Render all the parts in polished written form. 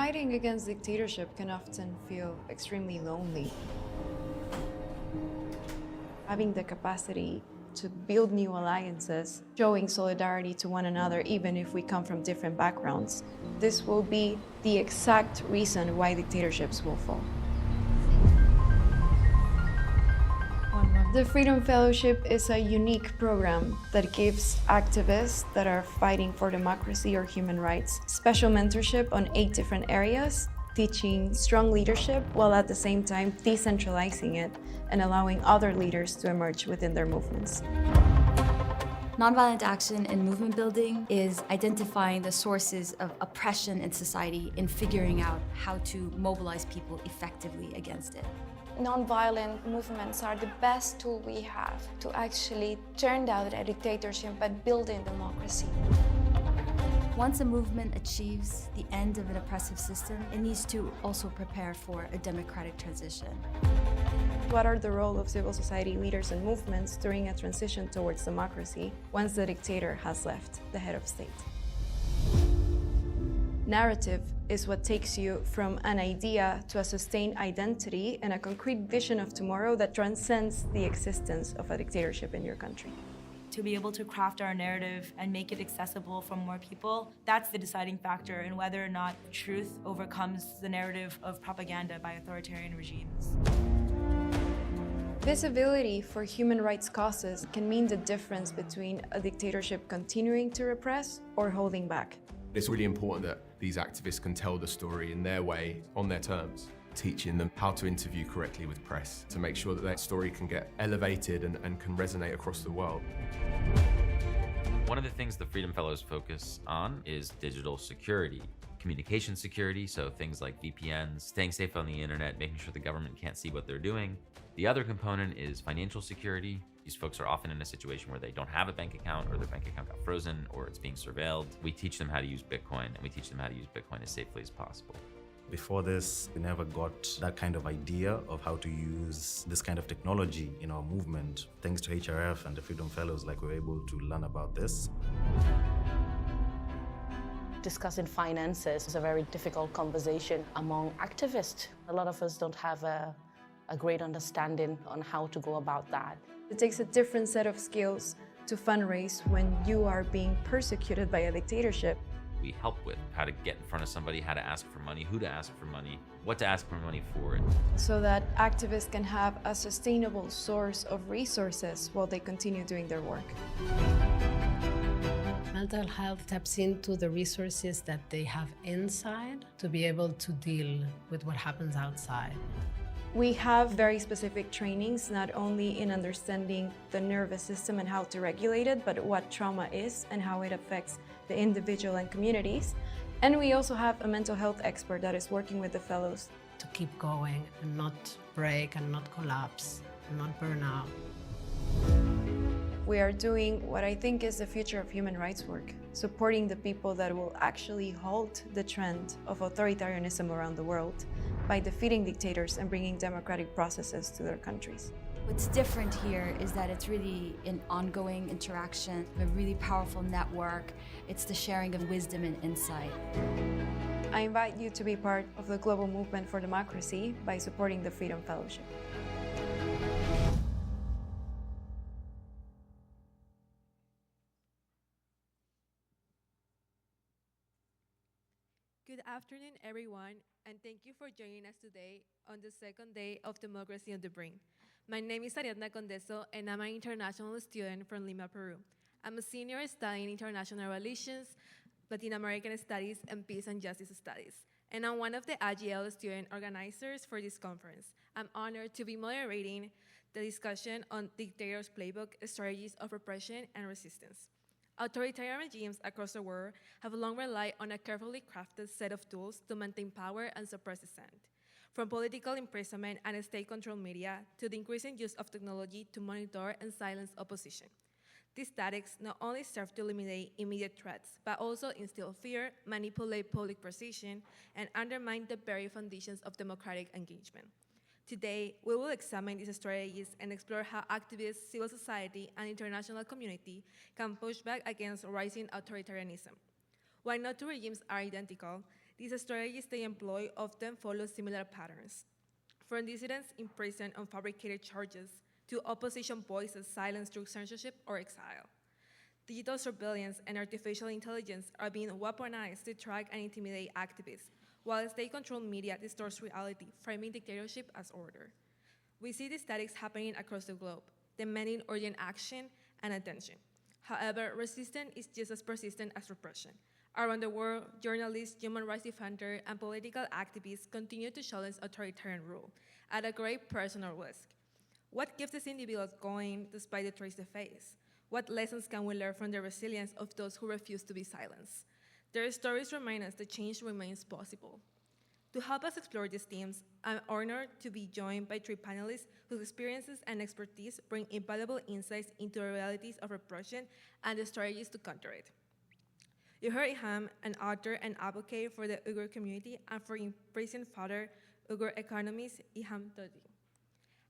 Fighting against dictatorship can often feel extremely lonely. Having the capacity to build new alliances, showing solidarity to one another even if we come from different backgrounds, this will be the exact reason why dictatorships will fall. The Freedom Fellowship is a unique program that gives activists that are fighting for democracy or human rights special mentorship on 8 different areas, teaching strong leadership while at the same time decentralizing it and allowing other leaders to emerge within their movements. Nonviolent action in movement building is identifying the sources of oppression in society and figuring out how to mobilize people effectively against it. Nonviolent movements are the best tool we have to actually turn down a dictatorship but build in democracy. Once a movement achieves the end of an oppressive system, it needs to also prepare for a democratic transition. What are the role of civil society leaders and movements during a transition towards democracy once the dictator has left the head of state? Narrative is what takes you from an idea to a sustained identity and a concrete vision of tomorrow that transcends the existence of a dictatorship in your country. To be able to craft our narrative and make it accessible for more people, that's the deciding factor in whether or not truth overcomes the narrative of propaganda by authoritarian regimes. Visibility for human rights causes can mean the difference between a dictatorship continuing to repress or holding back. It's really important that these activists can tell the story in their way, on their terms, teaching them how to interview correctly with press to make sure that their story can get elevated and can resonate across the world. One of the things the Freedom Fellows focus on is digital security. Communication security, so things like VPNs, staying safe on the internet, making sure the government can't see what they're doing. The other component is financial security. These folks are often in a situation where they don't have a bank account or their bank account got frozen or it's being surveilled. We teach them how to use Bitcoin and we teach them how to use Bitcoin as safely as possible. Before this, we never got that kind of idea of how to use this kind of technology in our movement. Thanks to HRF and the Freedom Fellows, we were able to learn about this. Discussing finances is a very difficult conversation among activists. A lot of us don't have a great understanding on how to go about that. It takes a different set of skills to fundraise when you are being persecuted by a dictatorship. We help with how to get in front of somebody, how to ask for money, who to ask for money, what to ask for money for. So that activists can have a sustainable source of resources while they continue doing their work. Mental health taps into the resources that they have inside to be able to deal with what happens outside. We have very specific trainings, not only in understanding the nervous system and how to regulate it, but what trauma is and how it affects the individual and communities. And we also have a mental health expert that is working with the fellows. To keep going and not break and not collapse and not burn out. We are doing what I think is the future of human rights work, supporting the people that will actually halt the trend of authoritarianism around the world by defeating dictators and bringing democratic processes to their countries. What's different here is that it's really an ongoing interaction, a really powerful network. It's the sharing of wisdom and insight. I invite you to be part of the global movement for democracy by supporting the Freedom Fellowship. Good afternoon, everyone, and thank you for joining us today on the second day of Democracy on the Brink. My name is Ariadna Condezo, and I'm an international student from Lima, Peru. I'm a senior studying international relations, Latin American studies, and peace and justice studies. And I'm one of the AGL student organizers for this conference. I'm honored to be moderating the discussion on Dictator's Playbook, Strategies of Repression and Resistance. Authoritarian regimes across the world have long relied on a carefully crafted set of tools to maintain power and suppress dissent. From political imprisonment and state-controlled media to the increasing use of technology to monitor and silence opposition. These tactics not only serve to eliminate immediate threats, but also instill fear, manipulate public perception, and undermine the very foundations of democratic engagement. Today, we will examine these strategies and explore how activists, civil society, and international community can push back against rising authoritarianism. While no two regimes are identical, These strategies they employ often follow similar patterns, from dissidents imprisoned on fabricated charges to opposition voices silenced through censorship or exile. Digital surveillance and artificial intelligence are being weaponized to track and intimidate activists, while state-controlled media distorts reality, framing dictatorship as order. We see these tactics happening across the globe, demanding urgent action and attention. However, resistance is just as persistent as repression. Around the world, journalists, human rights defenders, and political activists continue to challenge authoritarian rule at a great personal risk. What keeps these individuals going despite the threats they face? What lessons can we learn from the resilience of those who refuse to be silenced? Their stories remind us that change remains possible. To help us explore these themes, I'm honored to be joined by three panelists whose experiences and expertise bring invaluable insights into the realities of repression and the strategies to counter it. You heard Ilham, an author and advocate for the Uyghur community and for imprisoned founder Uyghur economist Ilham Todi.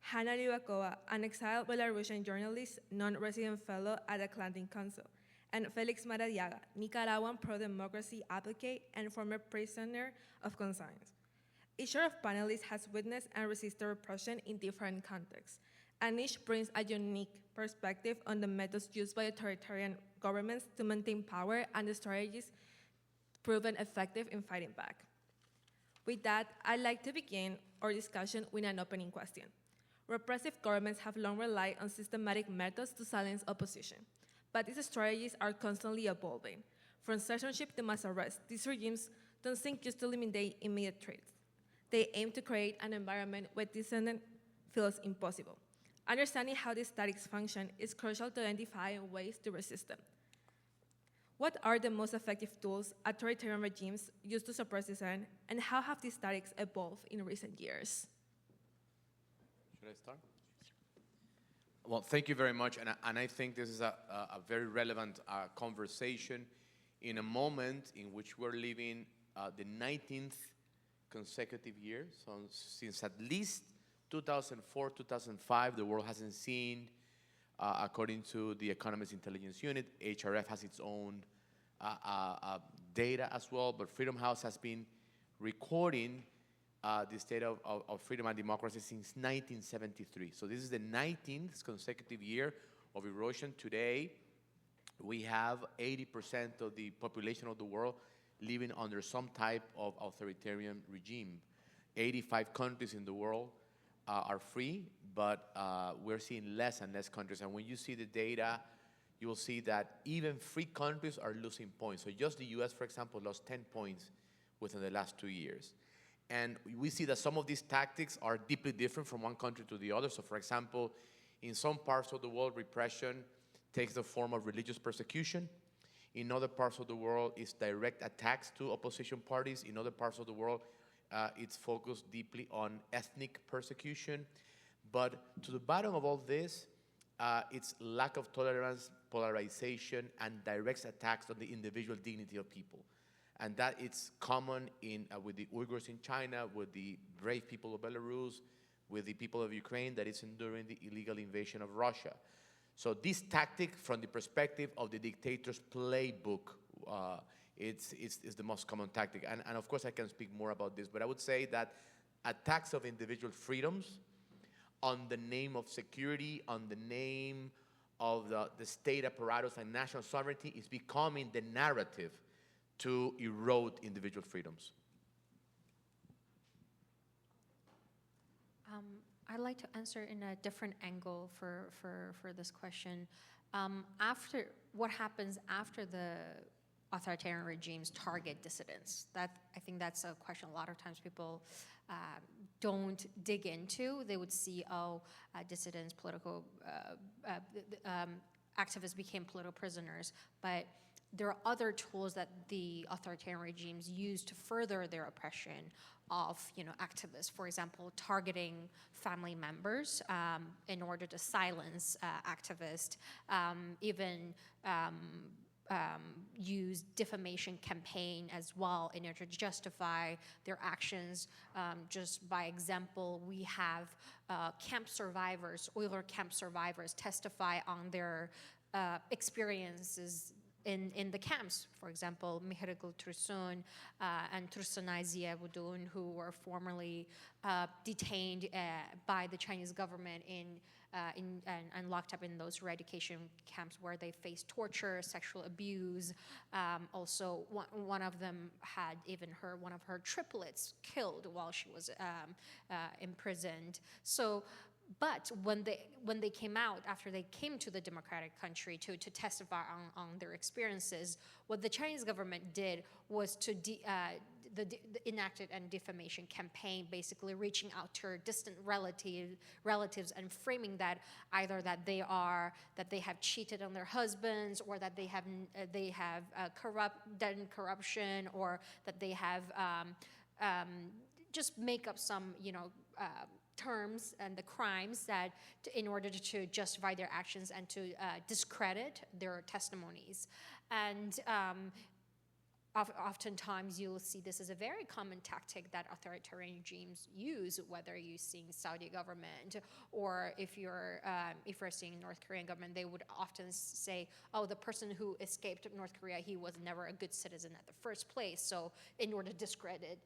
Hanna Liubakova, an exiled Belarusian journalist, non-resident fellow at the Atlantic Council, and Félix Maradiaga, Nicaraguan pro-democracy advocate and former prisoner of conscience. Each of panelists has witnessed and resisted repression in different contexts, and each brings a unique perspective on the methods used by authoritarian governments to maintain power and the strategies proven effective in fighting back. With that, I'd like to begin our discussion with an opening question. Repressive governments have long relied on systematic methods to silence opposition, but these strategies are constantly evolving. From censorship to mass arrest, these regimes don't seek just to eliminate immediate threats. They aim to create an environment where dissent feels impossible. Understanding how these tactics function is crucial to identify ways to resist them. What are the most effective tools authoritarian regimes use to suppress dissent, and how have these tactics evolved in recent years? Should I start? Well, thank you very much, and I think this is a very relevant conversation in a moment in which we're living the 19th consecutive year. So since at least 2004, 2005, the world hasn't seen, according to the Economist Intelligence Unit, HRF has its own data as well, but Freedom House has been recording the state of freedom and democracy since 1973. So this is the 19th consecutive year of erosion. Today, we have 80% of the population of the world living under some type of authoritarian regime. 85 countries in the world are free, but we're seeing less and less countries. And when you see the data, you will see that even free countries are losing points. So just the US, for example, lost 10 points within the last 2 years. And we see that some of these tactics are deeply different from one country to the other. So for example, in some parts of the world, repression takes the form of religious persecution. In other parts of the world, it's direct attacks to opposition parties. In other parts of the world, it's focused deeply on ethnic persecution. But to the bottom of all this, it's lack of tolerance, polarization, and direct attacks on the individual dignity of people. And that it's common with the Uyghurs in China, with the brave people of Belarus, with the people of Ukraine that is enduring the illegal invasion of Russia. So this tactic, from the perspective of the dictator's playbook, it's the most common tactic. And of course, I can speak more about this, but I would say that attacks of individual freedoms on the name of security, on the name of the state apparatus and national sovereignty is becoming the narrative to erode individual freedoms. I'd like to answer in a different angle for this question. After what happens after the authoritarian regimes target dissidents? I think that's a question a lot of times people don't dig into. They would see, dissidents, political activists became political prisoners, but there are other tools that the authoritarian regimes use to further their oppression of, activists. For example, targeting family members in order to silence activists, even use defamation campaign as well in order to justify their actions. Just by example, we have camp survivors, Uyghur camp survivors, testify on their experiences in the camps. For example, Mihrigul Tursun and Tursunay Ziauddin, who were formerly detained by the Chinese government and locked up in those re-education camps where they faced torture, sexual abuse. Also, one of them had even one of her triplets killed while she was imprisoned. So, but when they came out, after they came to the democratic country to testify on their experiences, what the Chinese government did was to enacted a defamation campaign, basically reaching out to distant relatives and framing that either that they have cheated on their husbands, or that they have done corruption, or that they have just make up some terms and the crimes that in order to justify their actions and to discredit their testimonies. And oftentimes you'll see this as a very common tactic that authoritarian regimes use, whether you're seeing Saudi government, or if you're seeing North Korean government, they would often say, oh, the person who escaped North Korea, he was never a good citizen at the first place. So in order to discredit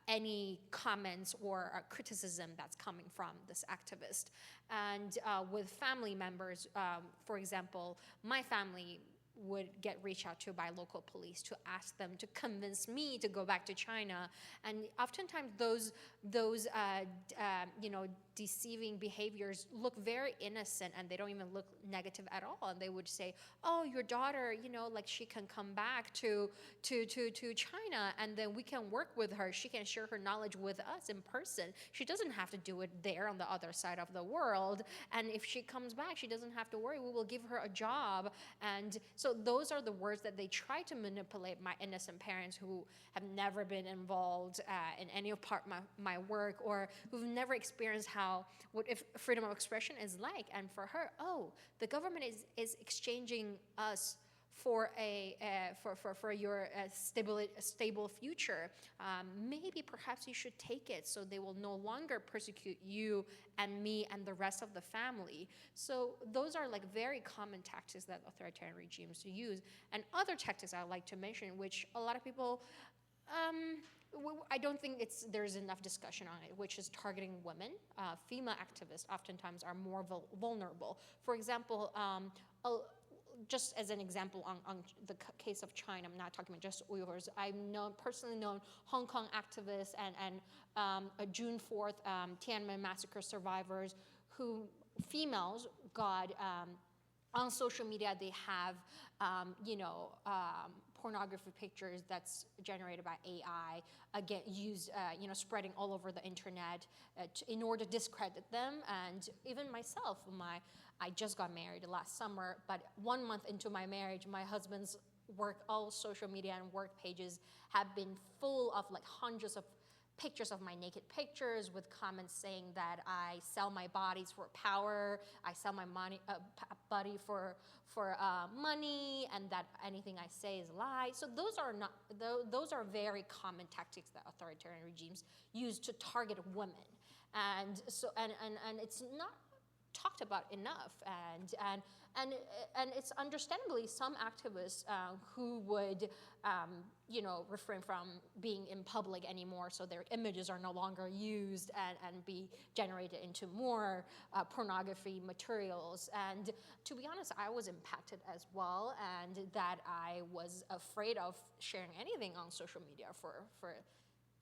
any comments or criticism that's coming from this activist. And with family members, for example, my family would get reached out to by local police to ask them to convince me to go back to China, and oftentimes those deceiving behaviors look very innocent, and they don't even look negative at all. And they would say, "Oh, your daughter, like she can come back to China, and then we can work with her. She can share her knowledge with us in person. She doesn't have to do it there on the other side of the world. And if she comes back, she doesn't have to worry. We will give her a job." And so those are the words that they try to manipulate my innocent parents, who have never been involved in any part of my work, or who've never experienced what if freedom of expression is like. And for her, oh, the government is exchanging us for your stable future. Maybe perhaps you should take it, so they will no longer persecute you and me and the rest of the family. So those are like very common tactics that authoritarian regimes use. And other tactics I like to mention, which a lot of people, I don't think there's enough discussion on it, which is targeting women. Female activists oftentimes are more vulnerable. For example, just as an example on the case of China, I'm not talking about just Uyghurs. I've personally known Hong Kong activists and June 4th Tiananmen massacre survivors who females got on social media. They have pornography pictures that's generated by AI, again used, spreading all over the internet in order to discredit them. And even myself, I just got married last summer, but 1 month into my marriage, my husband's all social media and work pages have been full of like hundreds of pictures of my naked pictures with comments saying that I sell my bodies for power, I sell my body for money, and that anything I say is a lie. So those are very common tactics that authoritarian regimes use to target women, and so and it's not talked about enough, and it's understandably some activists who would refrain from being in public anymore, so their images are no longer used and be generated into more pornography materials. And to be honest, I was impacted as well, and that I was afraid of sharing anything on social media for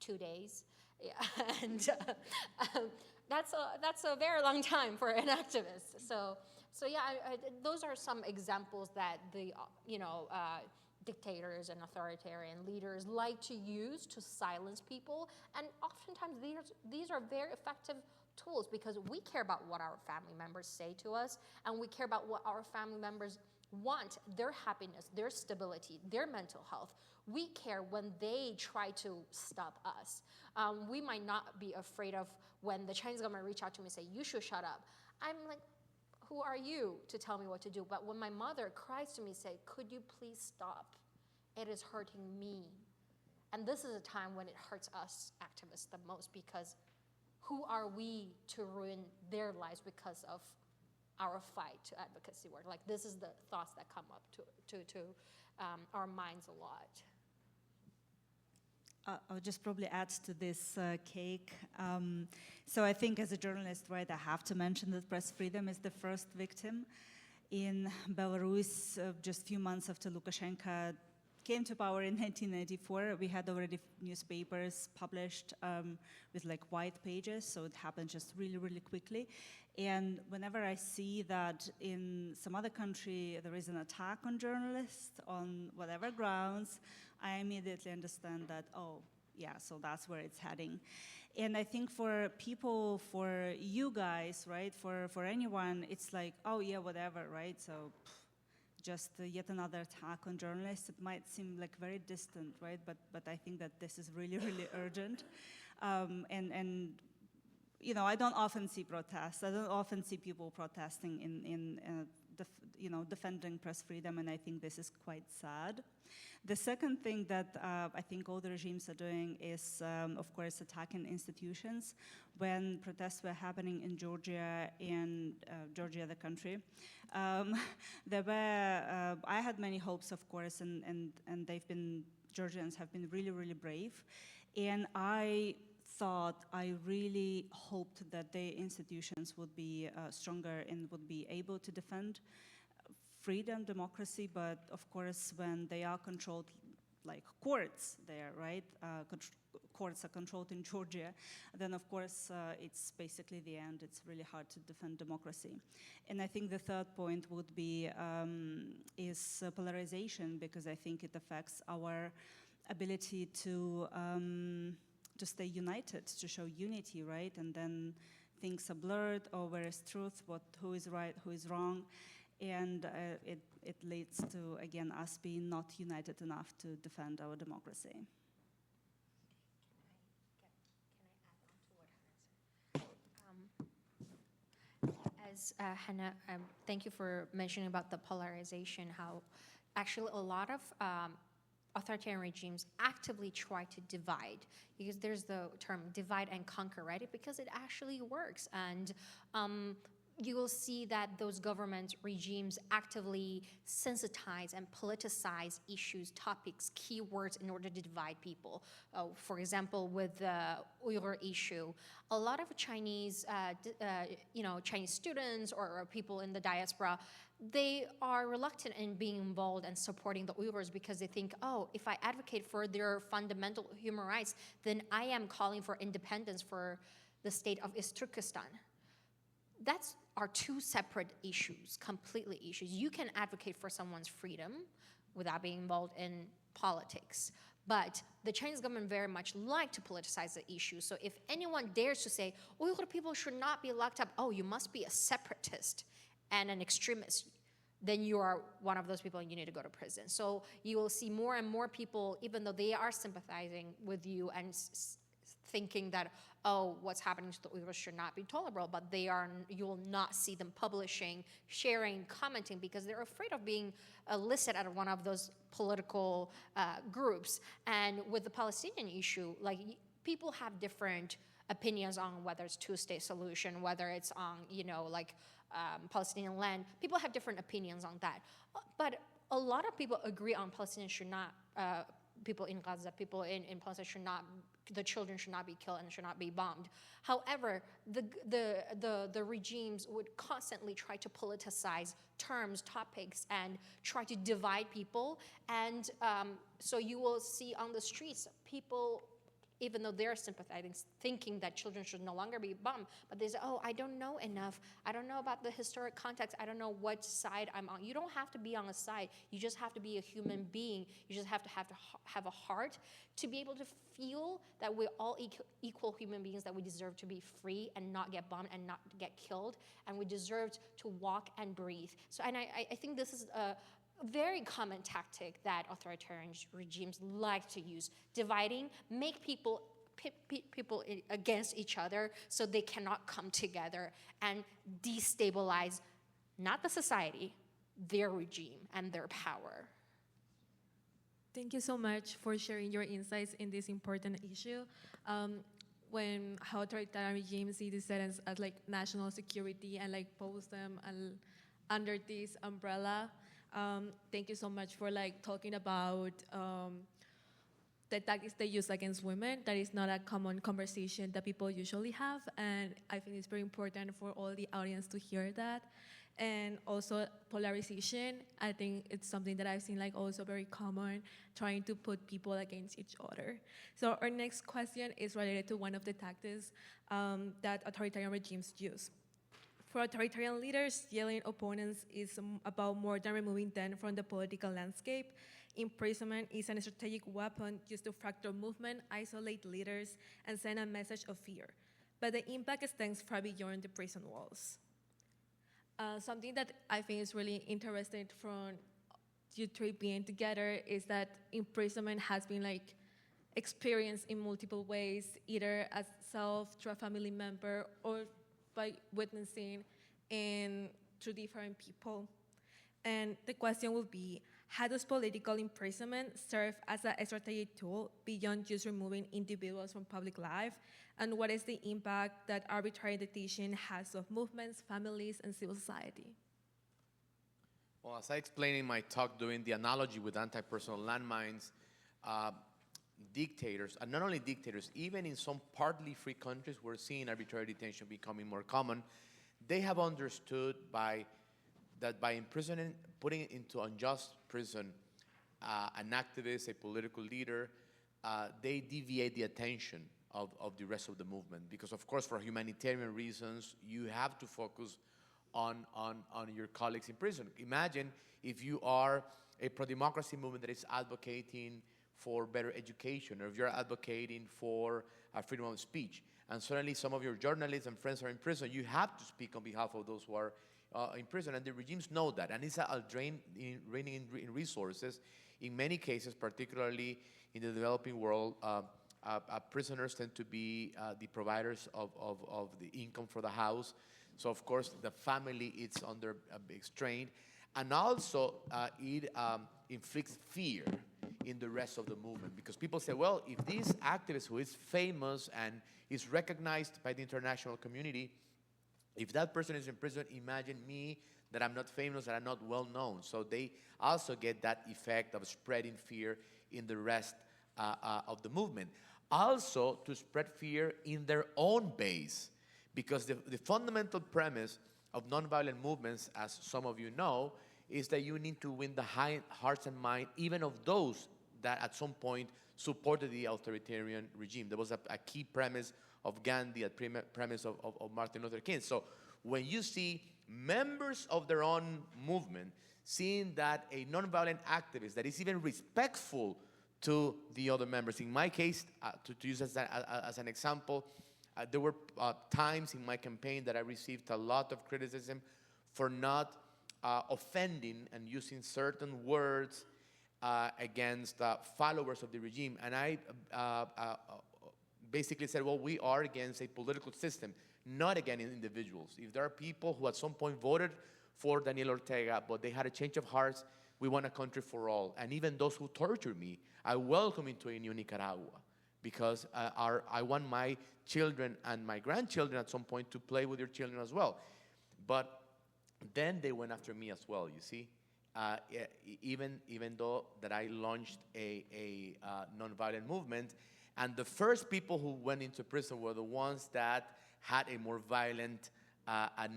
2 days. Yeah, and that's a very long time for an activist. So yeah, those are some examples that the dictators and authoritarian leaders like to use to silence people. And oftentimes these are very effective tools, because we care about what our family members say to us, and we care about what our family members want, their happiness, their stability, their mental health. We care when they try to stop us. We might not be afraid of when the Chinese government reach out to me and say, "You should shut up." I'm like, who are you to tell me what to do? But when my mother cries to me, say, "Could you please stop? It is hurting me." And this is a time when it hurts us activists the most, because who are we to ruin their lives because of our fight to advocacy work. Like, this is the thoughts that come up to our minds a lot. I'll just probably add to this cake. So I think as a journalist, right, I have to mention that press freedom is the first victim in Belarus. Just a few months after Lukashenko came to power in 1994, we had already newspapers published with like white pages, so it happened just really, really quickly. And whenever I see that in some other country there is an attack on journalists on whatever grounds, I immediately understand that, oh, yeah, so that's where it's heading. And I think for people, for you guys, right, for anyone, it's like, oh yeah, whatever, right? So just yet another attack on journalists. It might seem like very distant, right? But I think that this is really, really urgent. And you know, I don't often see protests. I don't often see people protesting defending press freedom, and I think this is quite sad. The second thing that I think all the regimes are doing is, of course, attacking institutions. When protests were happening in Georgia and Georgia, the country, there were, I had many hopes, of course, and Georgians have been really, really brave. And I really hoped that the institutions would be stronger and would be able to defend freedom, democracy, but of course when they are controlled, like courts there, right? Courts are controlled in Georgia, then of course it's basically the end. It's really hard to defend democracy. And I think the third point would be is polarization, because I think it affects our ability to stay united, to show unity, right? And then things are blurred, or where is truth, who is right, who is wrong. And it leads to, again, us being not united enough to defend our democracy. As Hanna, thank you for mentioning about the polarization, how actually a lot of authoritarian regimes actively try to divide, because there's the term divide and conquer, right? Because it actually works. And you will see that those government regimes actively sensitize and politicize issues, topics, keywords in order to divide people. For example, with the Uyghur issue, a lot of Chinese, Chinese students or people in the diaspora, they are reluctant in being involved and supporting the Uyghurs because they think, oh, if I advocate for their fundamental human rights, then I am calling for independence for the state of East Turkestan. That's are two separate issues, completely issues. You can advocate for someone's freedom without being involved in politics. But the Chinese government very much like to politicize the issue. So if anyone dares to say, Uyghur people should not be locked up, oh, you must be a separatist and an extremist, then you are one of those people and you need to go to prison. So you will see more and more people, even though they are sympathizing with you and thinking that, oh, what's happening to the Uyghurs should not be tolerable, but you will not see them publishing, sharing, commenting, because they're afraid of being listed at one of those political groups. And with the Palestinian issue, like, people have different opinions on whether it's two-state solution, whether it's on, Palestinian land. People have different opinions on that. But a lot of people agree on Palestinians should not, people in Gaza, people in Palestine should not, the children should not be killed and should not be bombed. However, the regimes would constantly try to politicize terms, topics, and try to divide people. And so you will see on the streets people, even though they're sympathizing, thinking that children should no longer be bombed, but they say, oh, I don't know enough. I don't know about the historic context. I don't know what side I'm on. You don't have to be on a side. You just have to be a human being. You just have to have a heart to be able to feel that we're all equal human beings, that we deserve to be free and not get bombed and not get killed, and we deserve to walk and breathe. So, and I think this is a very common tactic that authoritarian regimes like to use, dividing, make people people against each other so they cannot come together and destabilize not the society, their regime and their power. Thank you so much for sharing your insights in this important issue. when authoritarian regimes see dissidents as like national security and like post them under this umbrella. Thank you so much for like talking about the tactics they use against women. That is not a common conversation that people usually have, and I think it's very important for all the audience to hear that. And also polarization, I think it's something that I've seen like also very common, trying to put people against each other. So our next question is related to one of the tactics that authoritarian regimes use. For authoritarian leaders, yelling opponents is about more than removing them from the political landscape. Imprisonment is a strategic weapon used to fracture movement, isolate leaders, and send a message of fear. But the impact extends far beyond the prison walls. Something that I think is really interesting from you three being together is that imprisonment has been like experienced in multiple ways, either as self, through a family member, or by witnessing and through different people. And the question will be, how does political imprisonment serve as a strategic tool beyond just removing individuals from public life? And what is the impact that arbitrary detention has of movements, families, and civil society? Well, as I explained in my talk doing the analogy with anti-personal landmines, dictators, and not only dictators, even in some partly free countries, we're seeing arbitrary detention becoming more common. They have understood that by imprisoning, putting into unjust prison an activist, a political leader, they deviate the attention of the rest of the movement. Because of course, for humanitarian reasons, you have to focus on your colleagues in prison. Imagine if you are a pro-democracy movement that is advocating for better education, or if you're advocating for freedom of speech, and suddenly some of your journalists and friends are in prison, you have to speak on behalf of those who are in prison, and the regimes know that, and it's a drain in resources. In many cases, particularly in the developing world, prisoners tend to be the providers of the income for the house. So of course, the family is under a big strain, and also it inflicts fear in the rest of the movement, because people say, well, if this activist who is famous and is recognized by the international community, if that person is in prison, imagine me, that I'm not famous, that I'm not well known. So they also get that effect of spreading fear in the rest of the movement. Also, to spread fear in their own base, because the fundamental premise of nonviolent movements, as some of you know, is that you need to win the hearts and minds even of those that at some point supported the authoritarian regime. There was a key premise of Gandhi, a premise of Martin Luther King. So when you see members of their own movement seeing that a nonviolent activist that is even respectful to the other members, in my case, to use as an example, there were times in my campaign that I received a lot of criticism for not offending and using certain words against followers of the regime. And I basically said, well, we are against a political system, not against individuals. If there are people who at some point voted for Daniel Ortega, but they had a change of hearts, we want a country for all. And even those who torture me, I welcome into a new Nicaragua, because I want my children and my grandchildren at some point to play with your children as well. But then they went after me as well, you see. Even though that I launched a nonviolent movement, and the first people who went into prison were the ones that had a more violent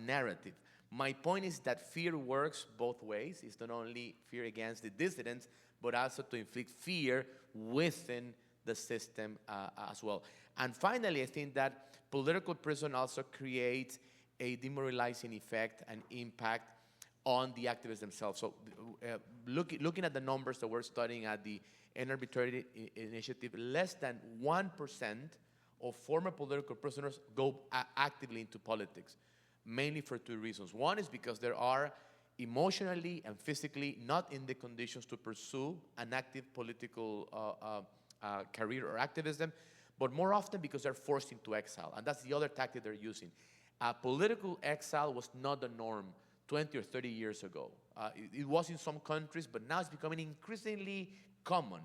narrative. My point is that fear works both ways. It's not only fear against the dissidents, but also to inflict fear within the system as well. And finally, I think that political prison also creates a demoralizing effect and impact on the activists themselves. So looking at the numbers that we're studying at the End Arbitrary Initiative, less than 1% of former political prisoners go actively into politics, mainly for two reasons. One is because they are emotionally and physically not in the conditions to pursue an active political career or activism, but more often because they're forced into exile. And that's the other tactic they're using. Political exile was not the norm 20 or 30 years ago. It was in some countries, but now it's becoming increasingly common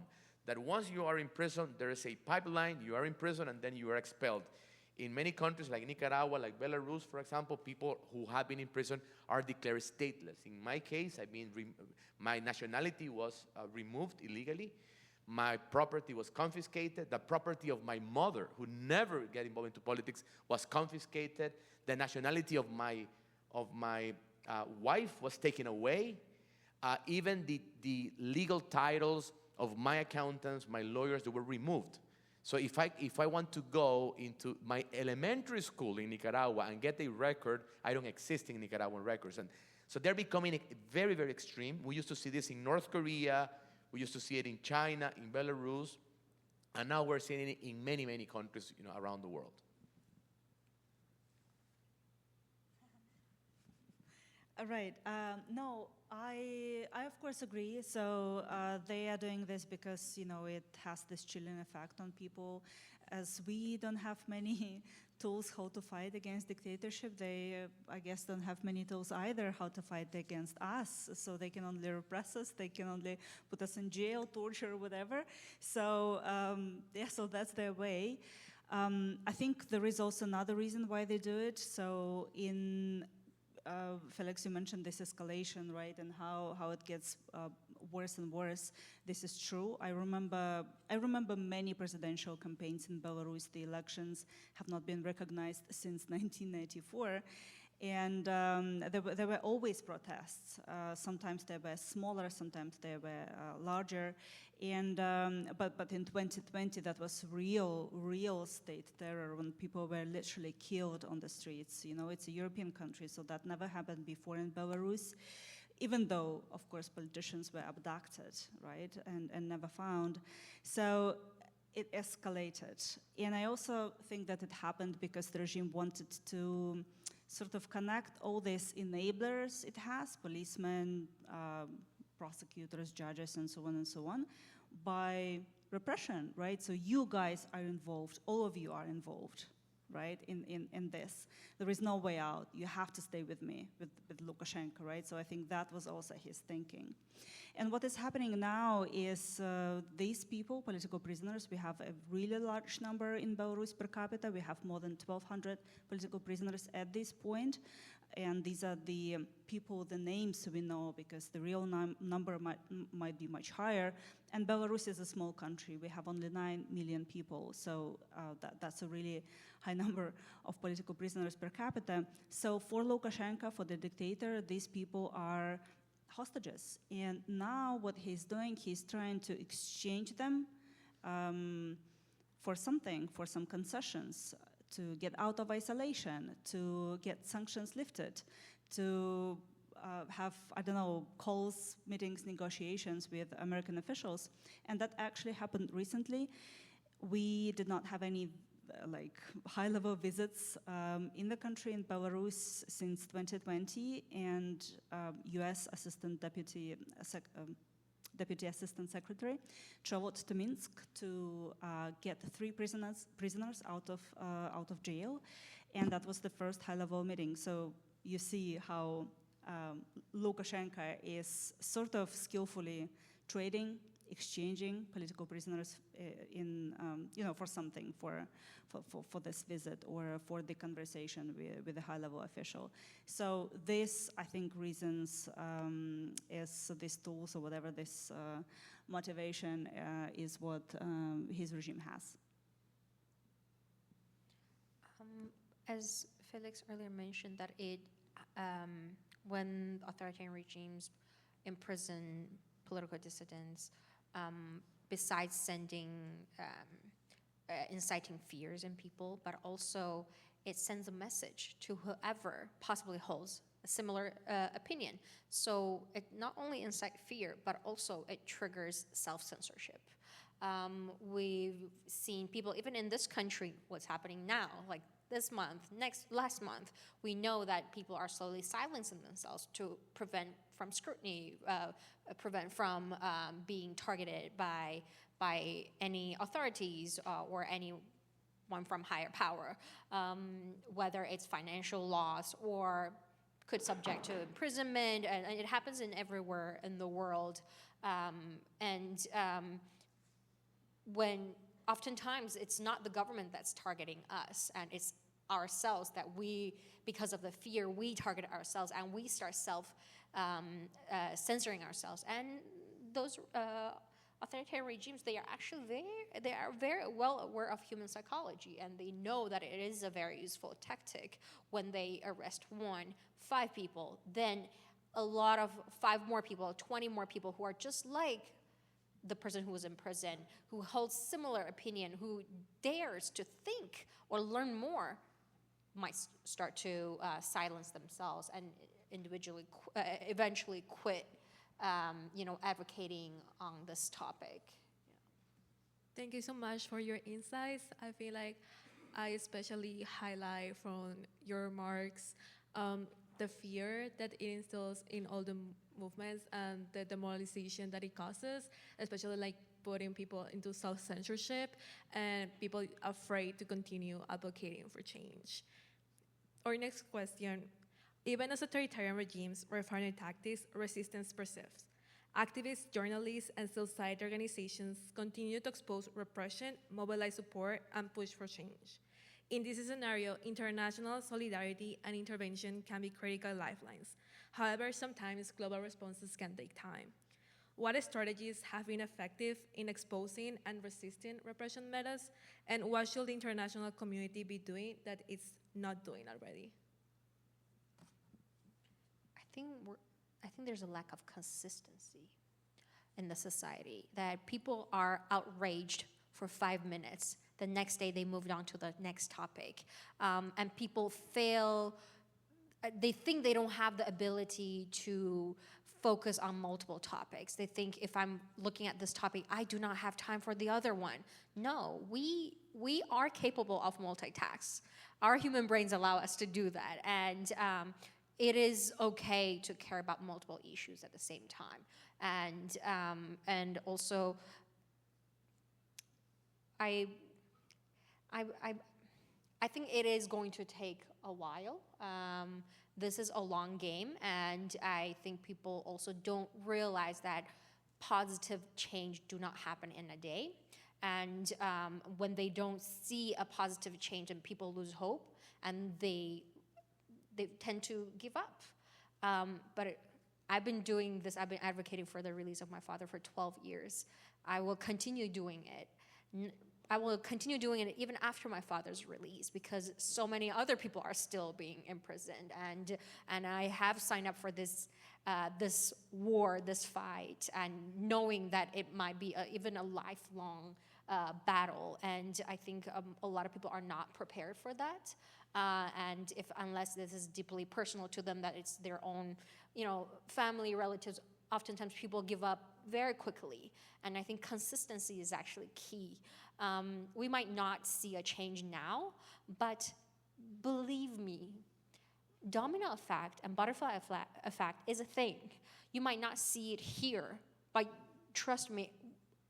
that once you are in prison, there is a pipeline, you are in prison, and then you are expelled. In many countries like Nicaragua, like Belarus, for example, people who have been in prison are declared stateless. In my case, my nationality was removed illegally. My property was confiscated. The property of my mother, who never got involved into politics, was confiscated. The nationality of my wife was taken away. Even the legal titles of my accountants, my lawyers, they were removed. So if I want to go into my elementary school in Nicaragua and get a record, I don't exist in Nicaraguan records. And so they're becoming very, very extreme. We used to see this in North Korea. We used to see it in China, in Belarus. And now we're seeing it in many, many countries, around the world. All right. No, I of course agree. So they are doing this because it has this chilling effect on people. As we don't have many tools how to fight against dictatorship, they I guess don't have many tools either how to fight against us. So they can only repress us. They can only put us in jail, torture, whatever. So yeah, so that's their way. I think there is also another reason why they do it. So in Félix, you mentioned this escalation, right, and how it gets worse and worse. This is true. I remember many presidential campaigns in Belarus. The elections have not been recognized since 1994. And there were always protests. Sometimes they were smaller, sometimes they were larger. And but in 2020, that was real state terror when people were literally killed on the streets. It's a European country, so that never happened before in Belarus. Even though, of course, politicians were abducted, right, and never found. So it escalated. And I also think that it happened because the regime wanted to sort of connect all these enablers it has, policemen, prosecutors, judges, and so on, by repression, right? So you guys are involved, all of you are involved, right, in this. There is no way out. You have to stay with me, with Lukashenko, right? So I think that was also his thinking. And what is happening now is these people, political prisoners, we have a really large number in Belarus per capita. We have more than 1,200 political prisoners at this point. And these are the people, the names we know, because the real number might be much higher. And Belarus is a small country. We have only 9 million people. So that's a really high number of political prisoners per capita. So for Lukashenko, for the dictator, these people are hostages. And now what he's doing, he's trying to exchange them for something, for some concessions, to get out of isolation, to get sanctions lifted, to have, I don't know, calls, meetings, negotiations with American officials. And that actually happened recently. We did not have any high-level visits in the country, in Belarus, since 2020, and U.S. Deputy Assistant Secretary traveled to Minsk to get 3 prisoners out of jail, and that was the first high-level meeting. So you see how Lukashenko is sort of skillfully trading, exchanging political prisoners for something, for this visit or for the conversation with a high-level official. So this, I think, reasons is these tools or whatever this motivation is what his regime has. As Félix earlier mentioned, that when authoritarian regimes imprison political dissidents, besides sending, inciting fears in people, but also it sends a message to whoever possibly holds a similar opinion. So it not only incites fear, but also it triggers self-censorship. We've seen people, even in this country, what's happening now, like this month, last month, we know that people are slowly silencing themselves to prevent from scrutiny, prevent from being targeted by any authorities or anyone from higher power, whether it's financial loss or could subject to imprisonment, and it happens everywhere in the world. When oftentimes it's not the government that's targeting us, and it's ourselves that we, because of the fear, we target ourselves and we start censoring ourselves. And those authoritarian regimes, they are very well aware of human psychology, and they know that it is a very useful tactic when they arrest 5 people, then a lot of 5 more people, 20 more people who are just like the person who was in prison, who holds similar opinion, who dares to think or learn more, might start to silence themselves and individually, eventually quit, advocating on this topic. Thank you so much for your insights. I feel like I especially highlight from your remarks the fear that it instills in all the movements and the demoralization that it causes, especially like putting people into self-censorship and people afraid to continue advocating for change. Our next question: even as authoritarian regimes refine their tactics, resistance persists. Activists, journalists, and society organizations continue to expose repression, mobilize support, and push for change. In this scenario, international solidarity and intervention can be critical lifelines. However, sometimes global responses can take time. What strategies have been effective in exposing and resisting repression methods, and what should the international community be doing that it's not doing already? I think there's a lack of consistency in the society, that people are outraged for 5 minutes. The next day they moved on to the next topic. And people they think they don't have the ability to focus on multiple topics. They think, if I'm looking at this topic, I do not have time for the other one. No, we are capable of multitask. Our human brains allow us to do that. And it is okay to care about multiple issues at the same time. And also, I think it is going to take a while. This is a long game, and I think people also don't realize that positive change do not happen in a day. And when they don't see a positive change, and people lose hope, and they tend to give up. But I've been doing this, I've been advocating for the release of my father for 12 years. I will continue doing it. I will continue doing it even after my father's release, because so many other people are still being imprisoned. And I have signed up for this war, this fight, and knowing that it might be even a lifelong battle. And I think a lot of people are not prepared for that. And unless this is deeply personal to them, that it's their own, family, relatives, oftentimes people give up very quickly. And I think consistency is actually key. We might not see a change now, but believe me, domino effect and butterfly effect is a thing. You might not see it here, but trust me,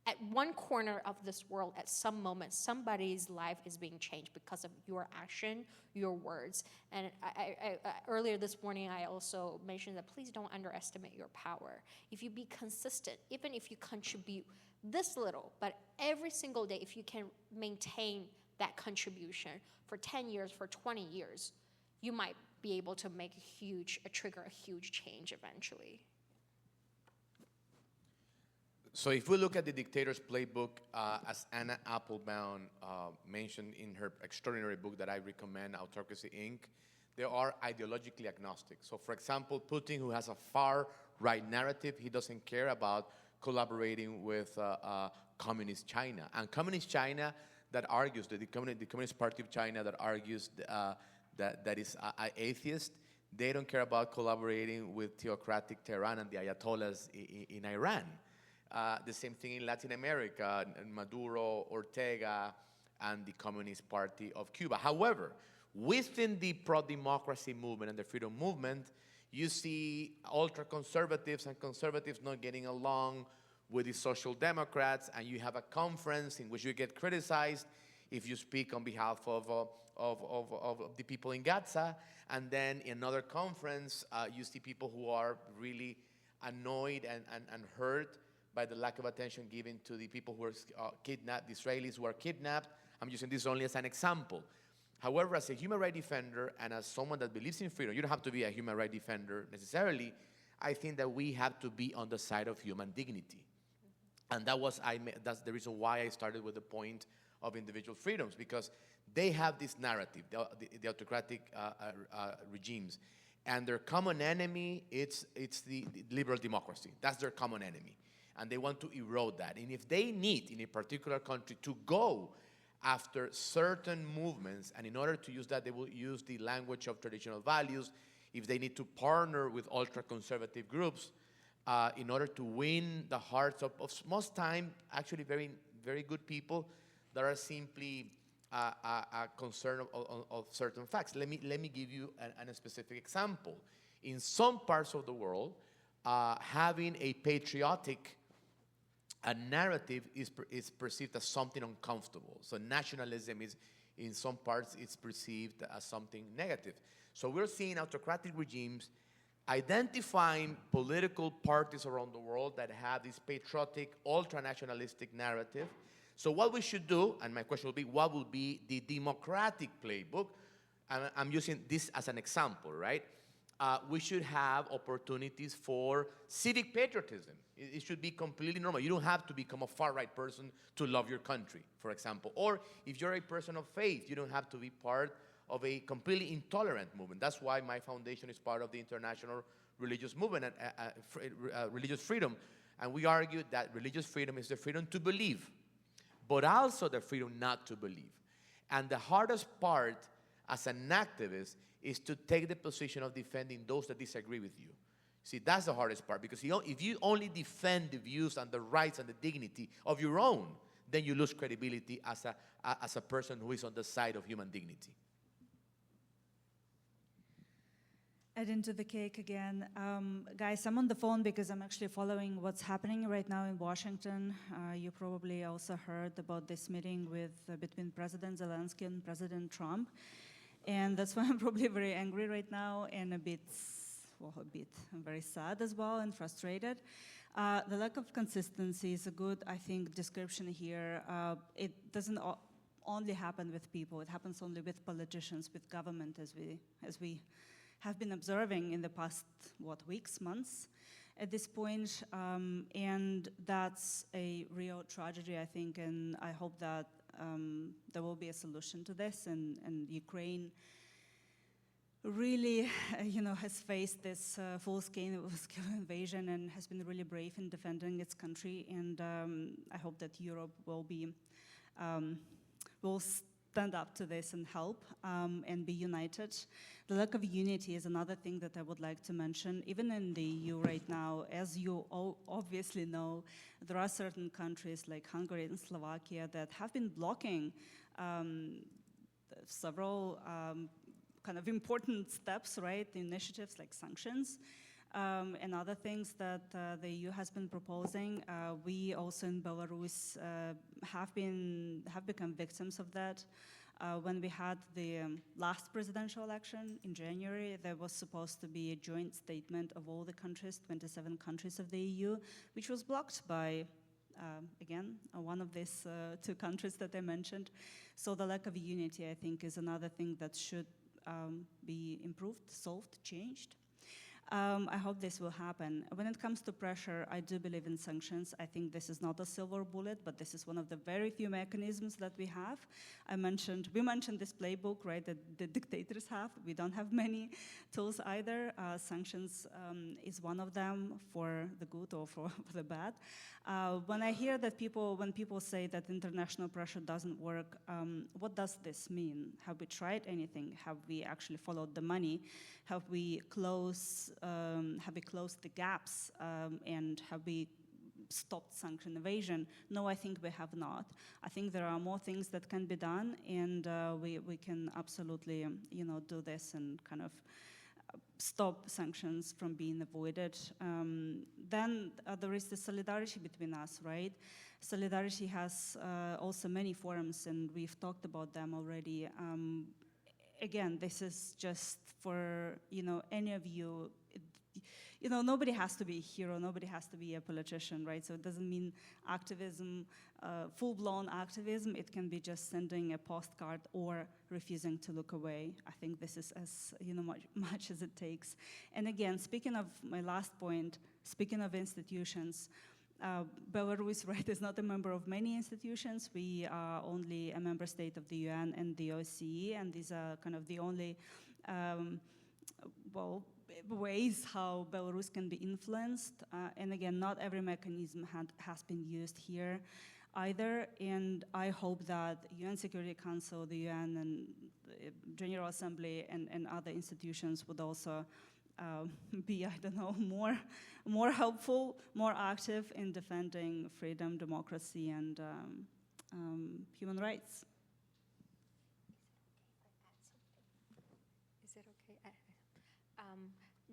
at one corner of this world, at some moment, somebody's life is being changed because of your action, your words. And I earlier this morning, I also mentioned that please don't underestimate your power. If you be consistent, even if you contribute this little, but every single day, if you can maintain that contribution for 10 years, for 20 years, you might be able to make trigger a huge change eventually. So if we look at the Dictator's Playbook, as Anna Applebaum mentioned in her extraordinary book that I recommend, Autocracy, Inc., they are ideologically agnostic. So for example, Putin, who has a far-right narrative, he doesn't care about collaborating with Communist China. And Communist China that argues, the Communist Party of China that argues that is atheist, they don't care about collaborating with theocratic Tehran and the Ayatollahs in Iran. The same thing in Latin America, Maduro, Ortega, and the Communist Party of Cuba. However, within the pro-democracy movement and the freedom movement, you see ultra-conservatives and conservatives not getting along with the social democrats, and you have a conference in which you get criticized if you speak on behalf of the people in Gaza, and then in another conference, you see people who are really annoyed and hurt by the lack of attention given to the people who are kidnapped, the Israelis who are kidnapped. I'm using this only as an example. However, as a human rights defender and as someone that believes in freedom, you don't have to be a human rights defender necessarily. I think that we have to be on the side of human dignity. And that's the reason why I started with the point of individual freedoms, because they have this narrative, the autocratic regimes. And their common enemy, it's the liberal democracy. That's their common enemy. And they want to erode that. And if they need, in a particular country, to go after certain movements, and in order to use that, they will use the language of traditional values. If they need to partner with ultra-conservative groups in order to win the hearts of most time, actually very, very good people that are simply concerned of certain facts. Let me give you a specific example. In some parts of the world, having a patriotic narrative is perceived as something uncomfortable. So nationalism is, in some parts, it's perceived as something negative. So we're seeing autocratic regimes identifying political parties around the world that have this patriotic, ultra-nationalistic narrative. So what we should do, and my question will be, what will be the democratic playbook? And I'm using this as an example, right? We should have opportunities for civic patriotism. It should be completely normal. You don't have to become a far-right person to love your country, for example. Or if you're a person of faith, you don't have to be part of a completely intolerant movement. That's why my foundation is part of the international religious movement, religious freedom. And we argue that religious freedom is the freedom to believe, but also the freedom not to believe. And the hardest part as an activist is to take the position of defending those that disagree with you. See, that's the hardest part, because if you only defend the views and the rights and the dignity of your own, then you lose credibility as a person who is on the side of human dignity. Add into the cake again. Guys, I'm on the phone because I'm actually following what's happening right now in Washington. You probably also heard about this meeting between President Zelensky and President Trump. And that's why I'm probably very angry right now and I'm very sad as well and frustrated. The lack of consistency is a good, I think, description here. It doesn't only happen with people. It happens only with politicians, with government, as we have been observing in the past, weeks, months at this point. And that's a real tragedy, I think, and I hope that there will be a solution to this, and Ukraine really, has faced this full-scale invasion and has been really brave in defending its country. And I hope that Europe will stand up to this and help and be united. The lack of unity is another thing that I would like to mention. Even in the EU right now, as you obviously know, there are certain countries like Hungary and Slovakia that have been blocking several kind of important steps, right? Initiatives like sanctions and other things that the EU has been proposing. We also in Belarus have become victims of that. When we had the last presidential election in January, there was supposed to be a joint statement of all the countries, 27 countries of the EU, which was blocked by, again, one of these two countries that I mentioned. So the lack of unity, I think, is another thing that should be improved, solved, changed. I hope this will happen. When it comes to pressure, I do believe in sanctions. I think this is not a silver bullet, but this is one of the very few mechanisms that we have. We mentioned this playbook, right, that the dictators have. We don't have many tools either. Sanctions is one of them, for the good or for the bad. When I hear that when people say that international pressure doesn't work, what does this mean? Have we tried anything? Have we actually followed the money? Have we closed the gaps, and have we stopped sanction evasion? No, I think we have not. I think there are more things that can be done, and we can absolutely, do this and kind of stop sanctions from being avoided. Then there is the solidarity between us, right? Solidarity has also many forms, and we've talked about them already. Again, this is just for any of you. nobody has to be a hero, nobody has to be a politician, right? So it doesn't mean activism, full-blown activism. It can be just sending a postcard or refusing to look away. I think this is as much as it takes. And again, speaking of my last point, speaking of institutions, Belarus, right, is not a member of many institutions. We are only a member state of the UN and the OSCE, and these are kind of the only ways how Belarus can be influenced. And again, not every mechanism has been used here either. And I hope that UN Security Council, the UN and the General Assembly and other institutions would also be, I don't know, more helpful, more active in defending freedom, democracy, and human rights. Is it okay?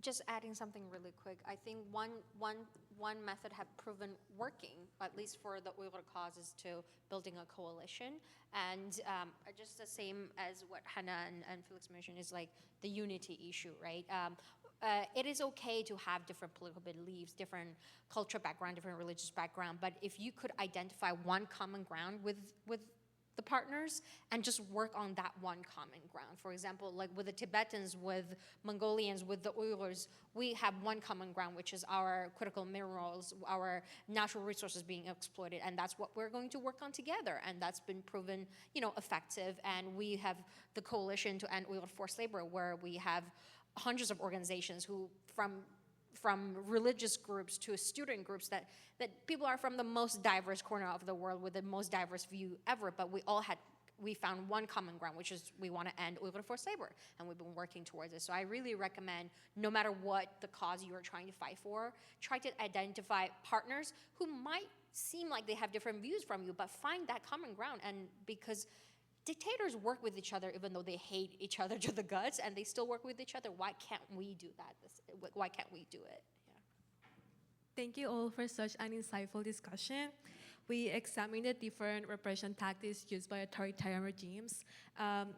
Just adding something really quick. I think one method have proven working, at least for the Uyghur cause, is to building a coalition. And just the same as what Hanna and Félix mentioned is like the unity issue, right? It is okay to have different political beliefs, different cultural background, different religious background, but if you could identify one common ground with the partners and just work on that one common ground. For example, like with the Tibetans, with Mongolians, with the Uyghurs, we have one common ground, which is our critical minerals, our natural resources being exploited, and that's what we're going to work on together, and that's been proven, effective. And we have the Coalition to End Uyghur Forced Labor, where we have hundreds of organizations who, from religious groups to student groups, that people are from the most diverse corner of the world with the most diverse view ever, but we found one common ground, which is we want to end Uyghur forced labor, and we've been working towards it. So I really recommend, no matter what the cause you are trying to fight for, try to identify partners who might seem like they have different views from you, but find that common ground. And because dictators work with each other even though they hate each other to the guts, and they still work with each other. Why can't we do that? Why can't we do it? Yeah. Thank you all for such an insightful discussion. We examined the different repression tactics used by authoritarian regimes,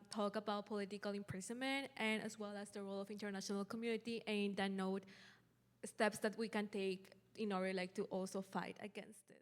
talk about political imprisonment, and as well as the role of international community, and then note steps that we can take in order to also fight against this.